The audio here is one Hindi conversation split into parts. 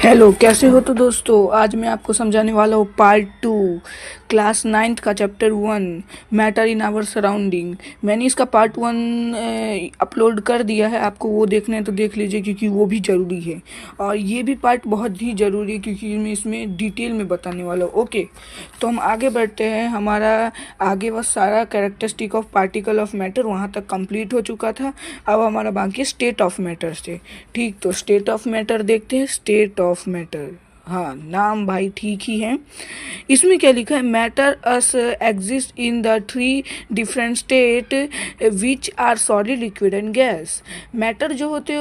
हेलो, कैसे हो? तो दोस्तों आज मैं आपको समझाने वाला हूँ पार्ट 2 क्लास 9th का chapter 1 matter in our surrounding. मैंने इसका पार्ट 1 अपलोड कर दिया है, आपको वो देखना है तो देख लीजिए क्योंकि वो भी ज़रूरी है और ये भी पार्ट बहुत ही ज़रूरी है क्योंकि मैं इसमें डिटेल में बताने वाला हूँ। ओके, तो हम आगे बढ़ते हैं। हमारा आगे वह सारा characteristic of particle of matter वहाँ तक कंप्लीट हो चुका था। अब हमारा बाकी स्टेट ऑफ मैटर से। ठीक, तो स्टेट ऑफ मैटर देखते हैं। स्टेट ऑफ मैटर, हाँ नाम भाई ठीक ही है। इसमें क्या लिखा है? Matter as exist in the 3 different state which are solid, liquid and gas. Matter जो होते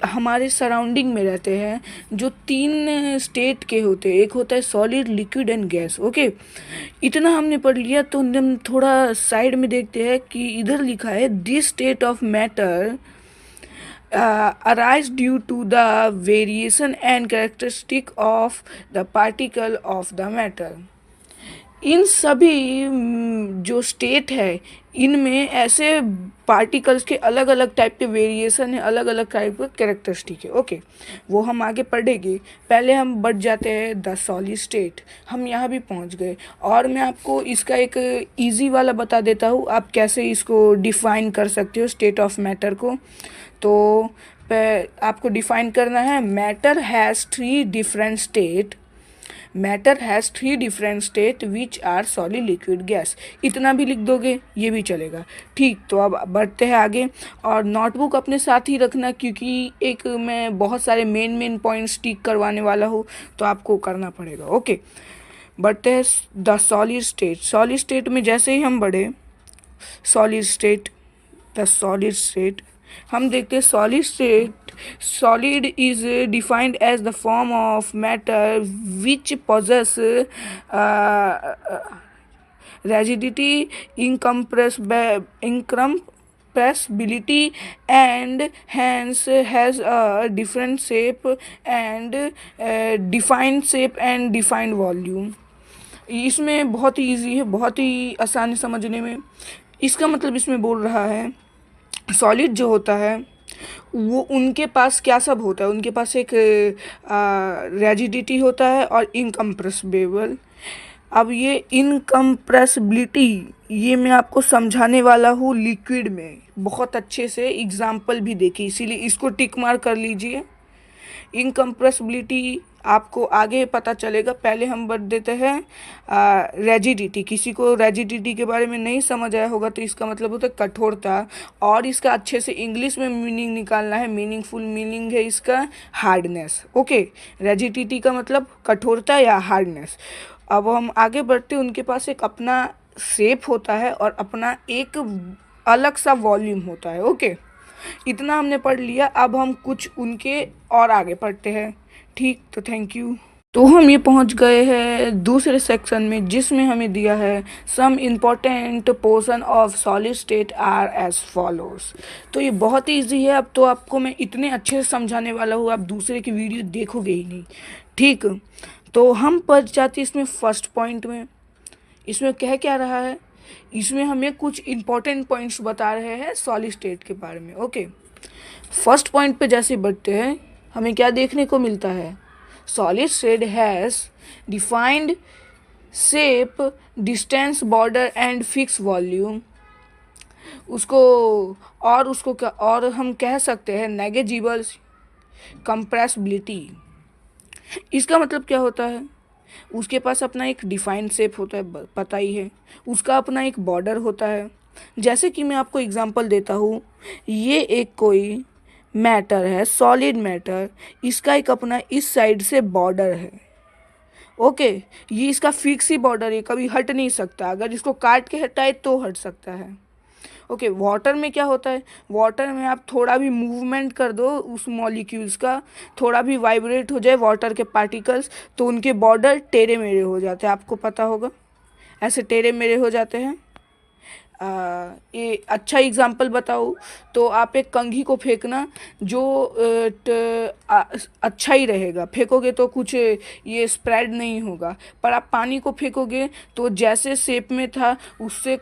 हमारे सराउंडिंग में रहते हैं, जो 3 स्टेट के होते हैं। एक होता है solid, liquid and gas. Okay, इतना हमने पढ़ लिया तो हम थोड़ा साइड में देखते हैं कि इधर लिखा है this state of matter arise due to the variation and characteristic of the particle of the matter। इन सभी जो स्टेट है इनमें ऐसे पार्टिकल्स के अलग अलग टाइप के वेरिएशन है, अलग अलग टाइप के कैरेक्टरिस्टिक है। ओके, वो हम आगे पढ़ेंगे। पहले हम बढ़ जाते हैं द सॉलिड स्टेट। हम यहाँ भी पहुँच गए और मैं आपको इसका एक इजी वाला बता देता हूँ, आप कैसे इसको डिफाइन कर सकते हो स्टेट ऑफ मैटर को। तो आपको डिफाइन करना है matter has 3 different state. Matter has 3 different state which are solid, liquid, gas. इतना भी लिख दोगे ये भी चलेगा। ठीक, तो अब बढ़ते हैं आगे और नोटबुक अपने साथ ही रखना क्योंकि एक मैं बहुत सारे मेन पॉइंट्स टिक करवाने वाला हूँ तो आपको करना पड़ेगा। ओके, बढ़ते हैं the solid state. Solid state में जैसे ही हम बढ़े, solid state, the solid state, हम देखते हैं solid state. Solid is defined as the form of matter which possess rigidity, incompressibility and hence has a different shape and defined shape and defined volume। इसमें बहुत ही ईजी है, बहुत ही आसान है समझने में। इसका मतलब इसमें बोल रहा है सॉलिड जो होता है वो उनके पास क्या सब होता है, उनके पास एक रैजिडिटी होता है और इनकम्प्रेसिबल। अब ये इनकम्प्रेसिबिलिटी ये मैं आपको समझाने वाला हूँ लिक्विड में बहुत अच्छे से, एग्जाम्पल भी देखिए, इसीलिए इसको टिक मार कर लीजिए। इनकम्प्रेसिबिलिटी आपको आगे पता चलेगा। पहले हम बढ़ देते हैं रैजिडिटी। किसी को रैजिडिटी के बारे में नहीं समझ आया होगा तो इसका मतलब होता है कठोरता, और इसका अच्छे से इंग्लिश में मीनिंग निकालना है। मीनिंगफुल मीनिंग है इसका हार्डनेस। ओके, रैजिडिटी का मतलब कठोरता या हार्डनेस। अब हम आगे बढ़ते, उनके पास एक अपना शेप होता है और अपना एक अलग सा वॉल्यूम होता है। ओके, इतना हमने पढ़ लिया। अब हम कुछ उनके और आगे पढ़ते हैं। ठीक, तो थैंक यू। तो हम ये पहुंच गए हैं दूसरे सेक्शन में जिसमें हमें दिया है some important portion of solid state are as follows. तो ये बहुत ही ईजी है। अब तो आपको मैं इतने अच्छे से समझाने वाला हूँ आप दूसरे की वीडियो देखोगे ही नहीं। ठीक, तो हम पढ़ जाते इसमें फर्स्ट पॉइंट में। इसमें कह क्या रहा है? इसमें हमें कुछ इंपॉर्टेंट पॉइंट्स बता रहे हैं सॉलिड स्टेट के बारे में। ओके, फर्स्ट पॉइंट पे जैसे बढ़ते हैं हमें क्या देखने को मिलता है? Solid state has defined shape, distance, border and fix volume. उसको क्या और हम कह सकते हैं नेगेजिबल कंप्रेसिबिलिटी। इसका मतलब क्या होता है? उसके पास अपना एक डिफाइंड शेप होता है, पता ही है। उसका अपना एक बॉर्डर होता है। जैसे कि मैं आपको एग्जांपल देता हूँ, ये एक कोई मैटर है, सॉलिड मैटर, इसका एक अपना इस साइड से बॉर्डर है। ओके, ये इसका फिक्स ही बॉर्डर है, कभी हट नहीं सकता। अगर इसको काट के हटाए तो हट सकता है। ओके, वाटर में क्या होता है? वाटर में आप थोड़ा भी मूवमेंट कर दो उस मॉलिक्यूल्स का, थोड़ा भी वाइब्रेट हो जाए वाटर के पार्टिकल्स, तो उनके बॉर्डर टेढ़े मेढ़े हो जाते हैं। आपको पता होगा ऐसे टेढ़े मेढ़े हो जाते हैं। ये अच्छा एग्जांपल बताओ तो आप एक कंघी को फेंकना जो अच्छा ही रहेगा। फेंकोगे तो कुछ ये स्प्रेड नहीं होगा, पर आप पानी को फेंकोगे तो जैसे शेप में था उससे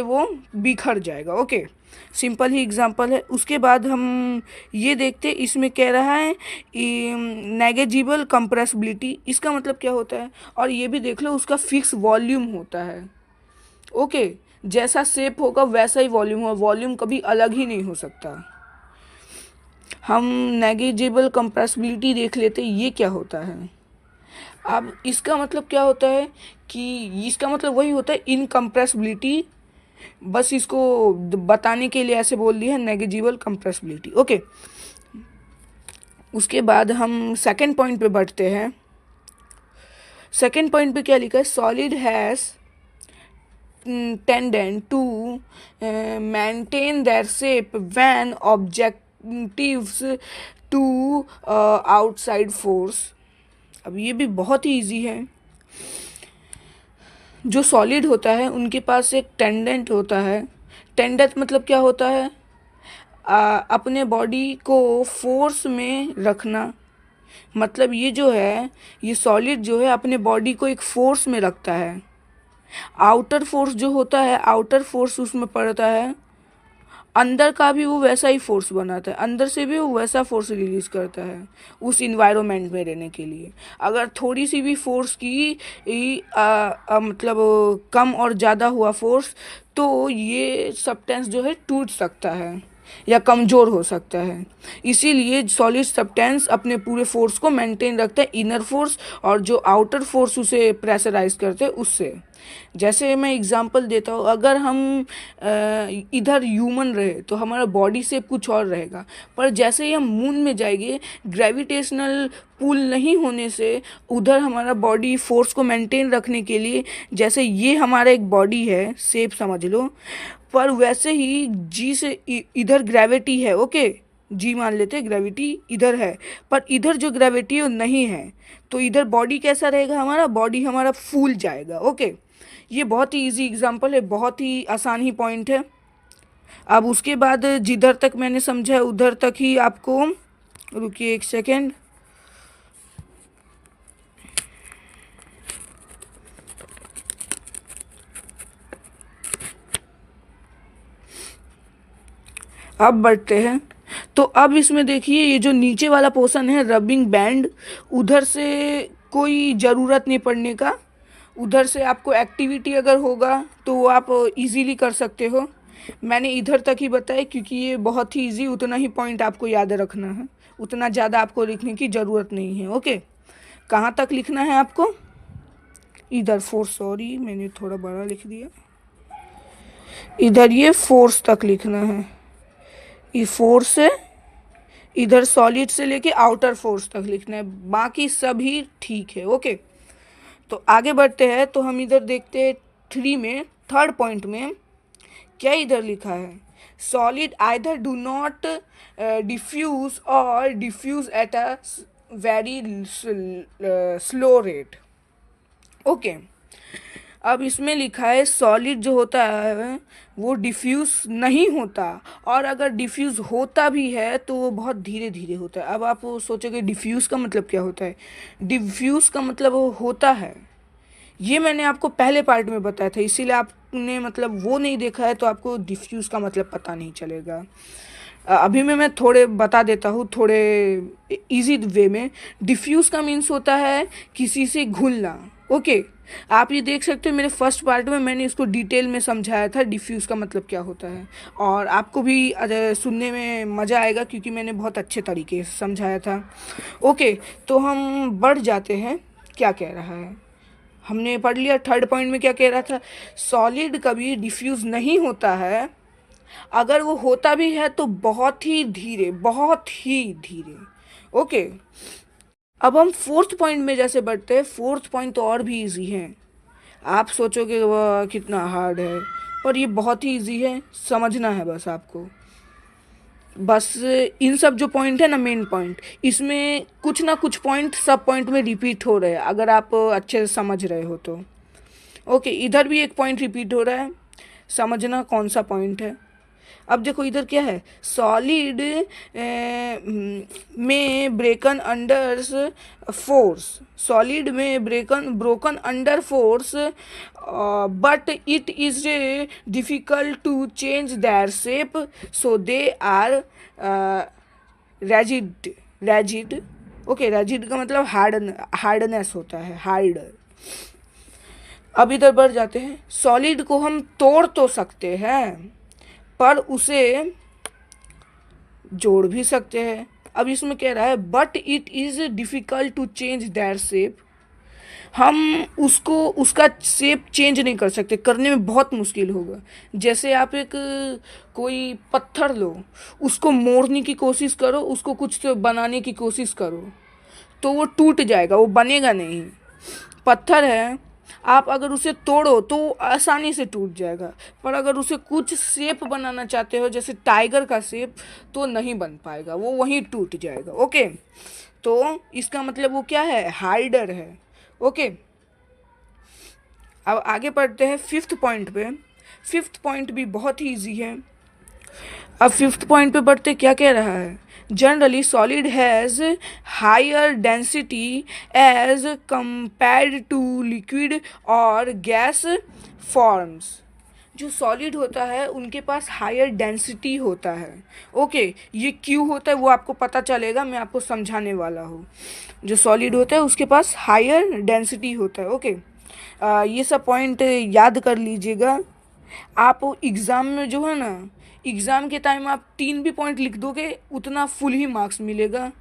वो बिखर जाएगा। ओके, सिंपल ही एग्जांपल है। उसके बाद हम ये देखते हैं, इसमें कह रहा है नेगेजिबल कंप्रेसिबिलिटी, इसका मतलब क्या होता है। और ये भी देख लो, उसका फिक्स वॉल्यूम होता है। ओके, जैसा शेप होगा वैसा ही वॉल्यूम होगा, वॉल्यूम कभी अलग ही नहीं हो सकता। हम नेगेजिबल कंप्रेसिबिलिटी देख लेते, ये क्या होता है। अब इसका मतलब क्या होता है कि इसका मतलब वही होता है इनकम्प्रेसिबिलिटी, बस इसको बताने के लिए ऐसे बोल दिया है, नेगेजिबल कंप्रेसिबिलिटी। ओके, उसके बाद हम सेकंड पॉइंट पे बढ़ते हैं। सेकंड पॉइंट पे क्या लिखा है, solid has tended to maintain their shape when objectives to outside force। अब ये भी बहुत ही इजी है। जो सॉलिड होता है उनके पास एक टेंडेंट होता है। टेंडेंट मतलब क्या होता है, अपने बॉडी को फोर्स में रखना। मतलब ये जो है, ये सॉलिड जो है अपने बॉडी को एक फोर्स में रखता है। आउटर फोर्स जो होता है, आउटर फोर्स उसमें पड़ता है, अंदर का भी वो वैसा ही फोर्स बनाता है, अंदर से भी वो वैसा फोर्स रिलीज करता है उस इन्वायरमेंट में रहने के लिए। अगर थोड़ी सी भी फोर्स की मतलब कम और ज़्यादा हुआ फोर्स, तो ये सब्सटेंस जो है टूट सकता है या कमज़ोर हो सकता है। इसीलिए सॉलिड सब्सटेंस अपने पूरे फोर्स को मेंटेन रखता है, इनर फोर्स और जो आउटर फोर्स उसे प्रेशराइज करते हैं उससे। जैसे मैं एग्जांपल देता हूँ, अगर हम इधर ह्यूमन रहे तो हमारा बॉडी शेप कुछ और रहेगा, पर जैसे ही हम मून में जाएंगे, ग्रेविटेशनल पुल नहीं होने से उधर हमारा बॉडी फोर्स को मेंटेन रखने के लिए, जैसे ये हमारा एक बॉडी है, शेप समझ लो, पर वैसे ही जी से इधर ग्रेविटी है। ओके, जी मान लेते हैं ग्रेविटी इधर है, पर इधर जो ग्रेविटी है वो नहीं है, तो इधर बॉडी कैसा रहेगा, हमारा बॉडी हमारा फूल जाएगा। ओके, ये बहुत ही इजी एग्जांपल है, बहुत ही आसान ही पॉइंट है। अब उसके बाद जिधर तक मैंने समझा है उधर तक ही आपको, रुकिए एक सेकेंड। अब बढ़ते हैं, तो अब इसमें देखिए ये जो नीचे वाला पोर्शन है रबिंग बैंड, उधर से कोई ज़रूरत नहीं पड़ने का। उधर से आपको एक्टिविटी अगर होगा तो वो आप इजीली कर सकते हो। मैंने इधर तक ही बताया क्योंकि ये बहुत ही इजी, उतना ही पॉइंट आपको याद रखना है, उतना ज़्यादा आपको लिखने की ज़रूरत नहीं है। ओके, कहाँ तक लिखना है आपको, इधर फोर्स, सॉरी मैंने थोड़ा बड़ा लिख दिया, इधर ये फोर्स तक लिखना है। ये फोर्स है, इधर सॉलिड से लेके आउटर फोर्स तक लिखना है, बाकी सभी ठीक है। ओके, तो आगे बढ़ते हैं। तो हम इधर देखते हैं 3 में, थर्ड पॉइंट में क्या इधर लिखा है, solid either do not diffuse और diffuse at a very slow rate. Okay, अब इसमें लिखा है सॉलिड जो होता है वो डिफ्यूज़ नहीं होता, और अगर डिफ्यूज़ होता भी है तो वो बहुत धीरे धीरे होता है। अब आप सोचोगे डिफ्यूज़ का मतलब क्या होता है, डिफ्यूज़ का मतलब वो होता है, ये मैंने आपको पहले पार्ट में बताया था, इसीलिए आपने मतलब वो नहीं देखा है तो आपको डिफ्यूज़ का मतलब पता नहीं चलेगा। अभी मैं थोड़े बता देता हूँ, थोड़े इजी वे में। डिफ्यूज़ का मीन्स होता है किसी से घुलना। ओके, आप ये देख सकते हो मेरे फर्स्ट पार्ट में मैंने इसको डिटेल में समझाया था डिफ्यूज़ का मतलब क्या होता है, और आपको भी सुनने में मज़ा आएगा क्योंकि मैंने बहुत अच्छे तरीके से समझाया था। ओके, तो हम बढ़ जाते हैं, क्या कह रहा है हमने पढ़ लिया। थर्ड पॉइंट में क्या कह रहा था, सॉलिड कभी डिफ्यूज़ नहीं होता है, अगर वो होता भी है तो बहुत ही धीरे, बहुत ही धीरे। ओके, अब हम फोर्थ पॉइंट में जैसे बढ़ते हैं, फोर्थ पॉइंट तो और भी इजी है। आप सोचोगे वह कितना हार्ड है, पर ये बहुत ही इजी है, समझना है बस आपको। बस इन सब जो पॉइंट है ना, मेन पॉइंट, इसमें कुछ ना कुछ पॉइंट सब पॉइंट में रिपीट हो रहे हैं, अगर आप अच्छे से समझ रहे हो तो। ओके, इधर भी एक पॉइंट रिपीट हो रहा है, समझना कौन सा पॉइंट है। अब देखो इधर क्या है, सॉलिड में ब्रेकन अंडर फोर्स, सॉलिड में broken under force, but it is difficult to change their shape, so they are rigid. Okay, rigid का मतलब हार्डनेस होता है, हार्डर। अब इधर बढ़ जाते हैं, सॉलिड को हम तोड़ तो सकते हैं पर उसे जोड़ भी सकते हैं। अब इसमें कह रहा है but it is difficult to change that shape, हम उसको उसका शेप चेंज नहीं कर सकते, करने में बहुत मुश्किल होगा। जैसे आप एक कोई पत्थर लो, उसको मोड़ने की कोशिश करो, उसको कुछ तो बनाने की कोशिश करो, तो वो टूट जाएगा, वो बनेगा नहीं। पत्थर है, आप अगर उसे तोड़ो तो आसानी से टूट जाएगा, पर अगर उसे कुछ शेप बनाना चाहते हो जैसे टाइगर का शेप, तो नहीं बन पाएगा, वो वहीं टूट जाएगा। ओके, तो इसका मतलब वो क्या है, हार्डर है। ओके, अब आगे बढ़ते हैं फिफ्थ पॉइंट पे। फिफ्थ पॉइंट भी बहुत ही ईजी है। अब फिफ्थ पॉइंट पे बढ़ते क्या कह रहा है, generally solid has higher density as compared to liquid और गैस फॉर्म्स। जो सॉलिड होता है उनके पास हायर डेंसिटी होता है। ओके, ये क्यों होता है वो आपको पता चलेगा, मैं आपको समझाने वाला हूँ। जो सॉलिड होता है उसके पास हायर डेंसिटी होता है। ओके, ये सब पॉइंट याद कर लीजिएगा। आप एग्ज़ाम में जो है ना, एग्ज़ाम के टाइम आप 3 भी पॉइंट लिख दोगे उतना फुल ही मार्क्स मिलेगा,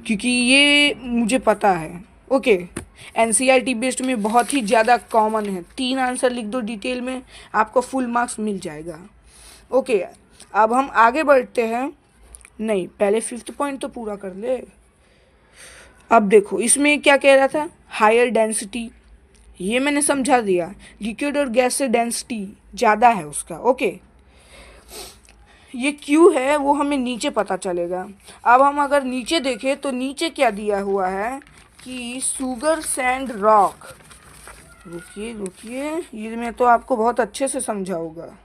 क्योंकि ये मुझे पता है। ओके, एनसीईआरटी बेस्ड में बहुत ही ज़्यादा कॉमन है, 3 आंसर लिख दो डिटेल में, आपको फुल मार्क्स मिल जाएगा। ओके, अब हम आगे बढ़ते हैं। नहीं, पहले फिफ्थ पॉइंट तो पूरा कर ले। अब देखो इसमें क्या कह रहा था, हायर डेंसिटी, ये मैंने समझा दिया, लिक्विड और गैस से डेंसिटी ज़्यादा है उसका। ओके, ये क्यों है वो हमें नीचे पता चलेगा। अब हम अगर नीचे देखें तो नीचे क्या दिया हुआ है कि सुगर सैंड रॉक, रुकिए रुकिए, ये मैं तो आपको बहुत अच्छे से समझाऊंगा।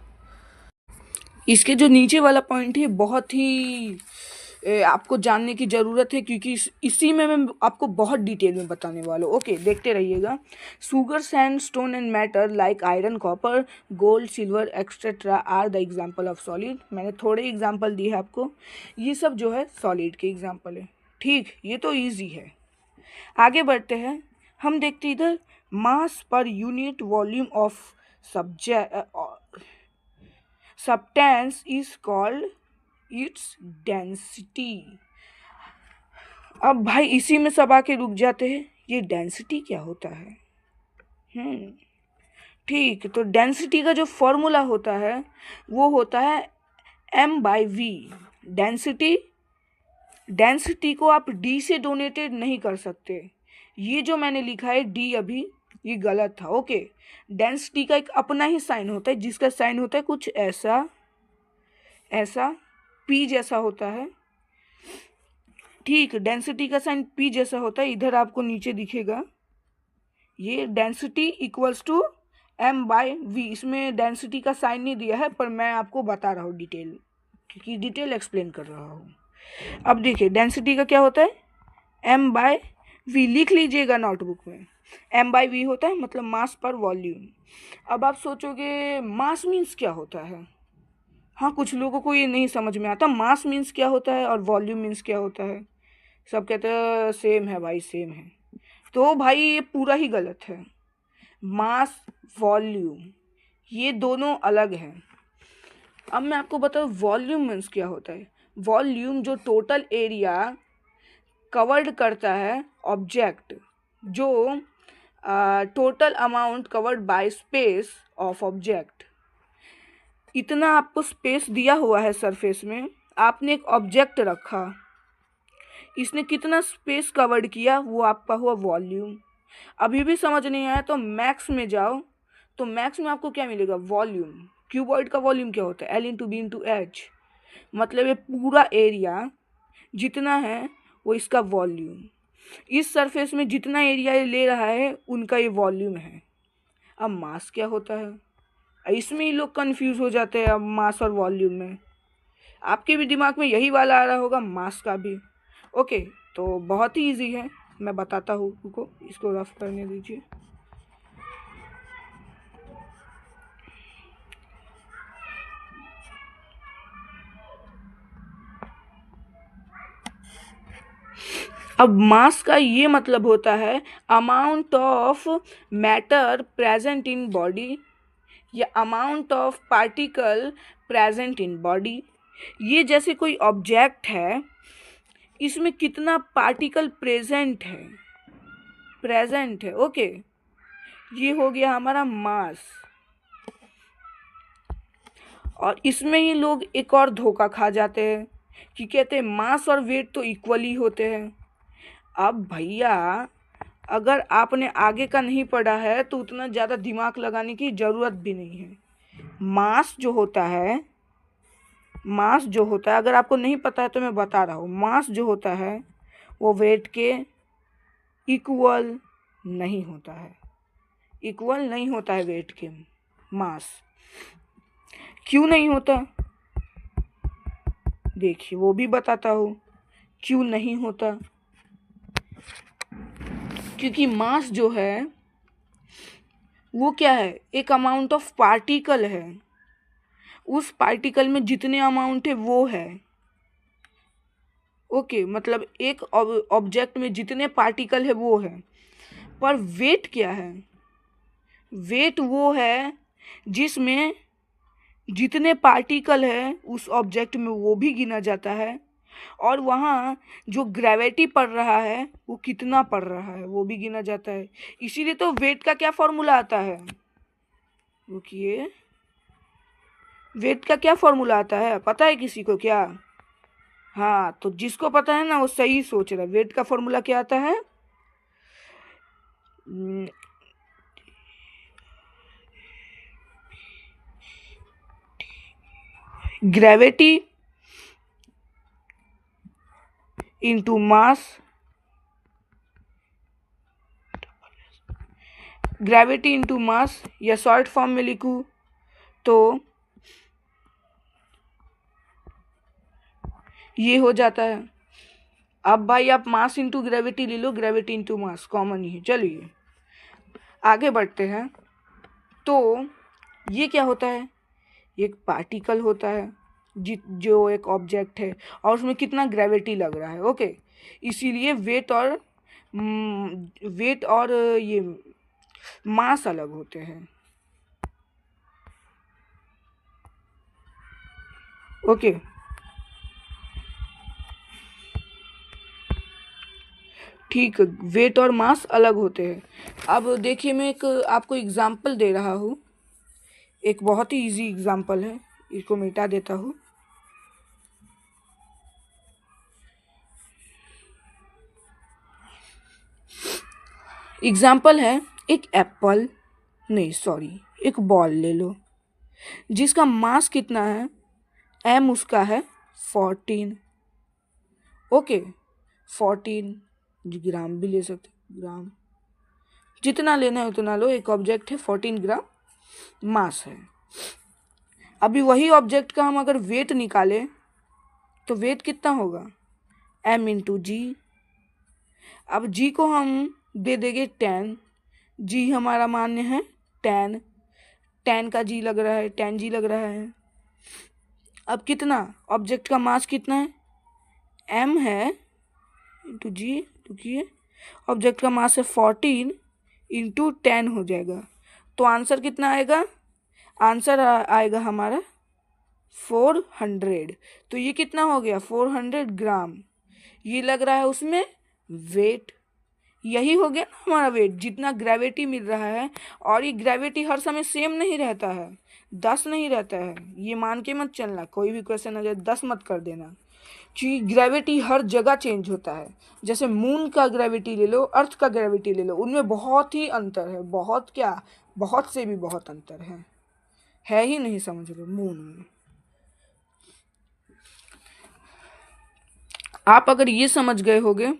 इसके जो नीचे वाला पॉइंट है बहुत ही आपको जानने की ज़रूरत है, क्योंकि इसी में मैं आपको बहुत डिटेल में बताने वाला हूँ। ओके, देखते रहिएगा। Sugar sand stone and matter like iron copper gold silver etcetera are the example of solid. मैंने थोड़े एग्जाम्पल दिए हैं आपको, ये सब जो है सॉलिड के एग्जाम्पल है। ठीक, ये तो ईजी है। आगे बढ़ते हैं, हम देखते इधर मास पर unit volume of substance is called its density। अब भाई इसी में सब आके रुक जाते हैं, ये डेंसिटी क्या होता है। ठीक, तो डेंसिटी का जो फॉर्मूला होता है वो होता है m/v। डेंसिटी को आप d से डोनेटेड नहीं कर सकते, ये जो मैंने लिखा है d अभी, ये गलत था। ओके, डेंसिटी का एक अपना ही साइन होता है, जिसका साइन होता है कुछ ऐसा, ऐसा p जैसा होता है। ठीक, डेंसिटी का साइन p जैसा होता है, इधर आपको नीचे दिखेगा, ये डेंसिटी इक्वल्स टू m/v। इसमें डेंसिटी का साइन नहीं दिया है, पर मैं आपको बता रहा हूँ डिटेल, क्योंकि डिटेल एक्सप्लेन कर रहा हूँ। अब देखिए डेंसिटी का क्या होता है, m/v, लिख लीजिएगा नोटबुक में। m/v होता है मतलब मास पर वॉल्यूम। अब आप सोचोगे मास मीन्स क्या होता है। हाँ, कुछ लोगों को ये नहीं समझ में आता, मास मीन्स क्या होता है और वॉल्यूम मीन्स क्या होता है। सब कहते हैं सेम है भाई, सेम है, तो भाई ये पूरा ही गलत है। मास वॉल्यूम ये दोनों अलग हैं। अब मैं आपको बताऊँ वॉल्यूम मीन्स क्या होता है। वॉल्यूम जो टोटल एरिया कवर्ड करता है ऑब्जेक्ट, जो total amount covered by space of object, इतना आपको स्पेस दिया हुआ है सरफेस में, आपने एक ऑब्जेक्ट रखा, इसने कितना स्पेस कवर्ड किया, वो आपका हुआ वॉल्यूम। अभी भी समझ नहीं आया तो मैक्स में जाओ, तो मैक्स में आपको क्या मिलेगा, वॉल्यूम। क्यूबॉइड का वॉल्यूम क्या होता है, L/B/H, मतलब ये पूरा एरिया जितना है वो इसका वॉल्यूम। इस सरफेस में जितना एरिया ये ले रहा है उनका ये वॉल्यूम है। अब मास क्या होता है, इसमें ही लोग कंफ्यूज हो जाते हैं अब मास और वॉल्यूम में। आपके भी दिमाग में यही वाला आ रहा होगा, मास का भी। ओके, तो बहुत ही इजी है, मैं बताता हूँ आपको, इसको रफ करने दीजिए। अब मास का ये मतलब होता है amount of matter present in body या amount of particle present in body. ये जैसे कोई ऑब्जेक्ट है, इसमें कितना पार्टिकल प्रेजेंट है। ओके, ये हो गया हमारा मास। और इसमें ही लोग एक और धोखा खा जाते हैं कि कहते हैं मास और वेट तो इक्वली होते हैं। अब भैया, अगर आपने आगे का नहीं पढ़ा है तो उतना ज़्यादा दिमाग लगाने की ज़रूरत भी नहीं है। मास जो होता है, अगर आपको नहीं पता है तो मैं बता रहा हूँ, मास जो होता है वो वेट के इक्वल नहीं होता है, वेट के मास। क्यों नहीं होता, देखिए वो भी बताता हूँ क्यों नहीं होता। क्योंकि मास जो है वो क्या है, एक अमाउंट ऑफ पार्टिकल है, उस पार्टिकल में जितने अमाउंट है वो है। ओके, मतलब एक ऑब्जेक्ट में जितने पार्टिकल है वो है। पर वेट क्या है, वेट वो है जिसमें जितने पार्टिकल है उस ऑब्जेक्ट में वो भी गिना जाता है, और वहाँ जो ग्रेविटी पड़ रहा है वो कितना पड़ रहा है वो भी गिना जाता है। इसीलिए तो वेट का क्या फॉर्मूला आता है, रुकिए, वेट का क्या फॉर्मूला आता है पता है किसी को क्या? हाँ, तो जिसको पता है ना वो सही सोच रहा है। वेट का फॉर्मूला क्या आता है? Gravity into mass, gravity into mass, या शॉर्ट फॉर्म में लिखूँ तो ये हो जाता है। अब भाई आप मास इंटू ग्रेविटी ले लो, ग्रेविटी इंटू मास कॉमन ही है। चलिए आगे बढ़ते हैं। तो ये क्या होता है, एक पार्टिकल होता है जो एक ऑब्जेक्ट है और उसमें कितना ग्रेविटी लग रहा है। ओके, इसीलिए वेट और ये मास अलग होते हैं। ओके, ठीक, वेट और मास अलग होते हैं। अब देखिए, मैं एक आपको एग्जांपल दे रहा हूँ, एक बहुत ही इजी एग्जांपल है, इसको मिटा देता हूँ। एग्जाम्पल है, एक बॉल ले लो जिसका मास कितना है, एम उसका है 14। ओके, 14 ग्राम भी ले सकते, ग्राम जितना लेना है उतना लो। एक ऑब्जेक्ट है, 14 ग्राम मास है। अभी वही ऑब्जेक्ट का हम अगर वेट निकालें तो वेट कितना होगा, एम इंटू जी। अब जी को हम दे देंगे 10, जी हमारा मान्य है 10 का जी लग रहा है, 10 जी लग रहा है। अब कितना, ऑब्जेक्ट का मास कितना है, एम है इंटू जी, रुकिए, ऑब्जेक्ट का मास है 14 इंटू 10 हो जाएगा। तो आंसर कितना आएगा, आंसर आएगा हमारा 400। तो ये कितना हो गया, 400 ग्राम। ये लग रहा है उसमें वेट, यही हो गया ना हमारा वेट, जितना ग्रेविटी मिल रहा है। और ये ग्रेविटी हर समय सेम नहीं रहता है, 10 नहीं रहता है, ये मान के मत चलना। कोई भी क्वेश्चन आ जाए 10 मत कर देना, क्योंकि ग्रेविटी हर जगह चेंज होता है। जैसे मून का ग्रेविटी ले लो, अर्थ का ग्रेविटी ले लो, उनमें बहुत ही अंतर है, बहुत क्या, बहुत से भी बहुत अंतर है ही नहीं, समझ लो मून में। आप अगर ये समझ गए होगे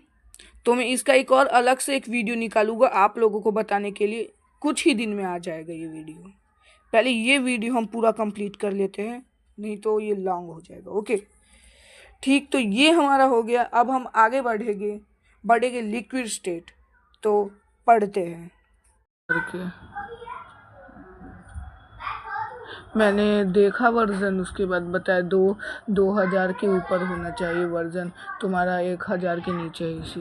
तो मैं इसका एक और अलग से एक वीडियो निकालूंगा आप लोगों को बताने के लिए। कुछ ही दिन में आ जाएगा ये वीडियो। पहले ये वीडियो हम पूरा कंप्लीट कर लेते हैं, नहीं तो ये लॉन्ग हो जाएगा। ओके। ठीक, तो ये हमारा हो गया। अब हम आगे बढ़ेंगे लिक्विड स्टेट। तो पढ़ते हैं करके। मैंने देखा वर्जन, उसके बाद बताया 2000 के ऊपर होना चाहिए वर्जन, तुम्हारा 1000 के नीचे है इसी।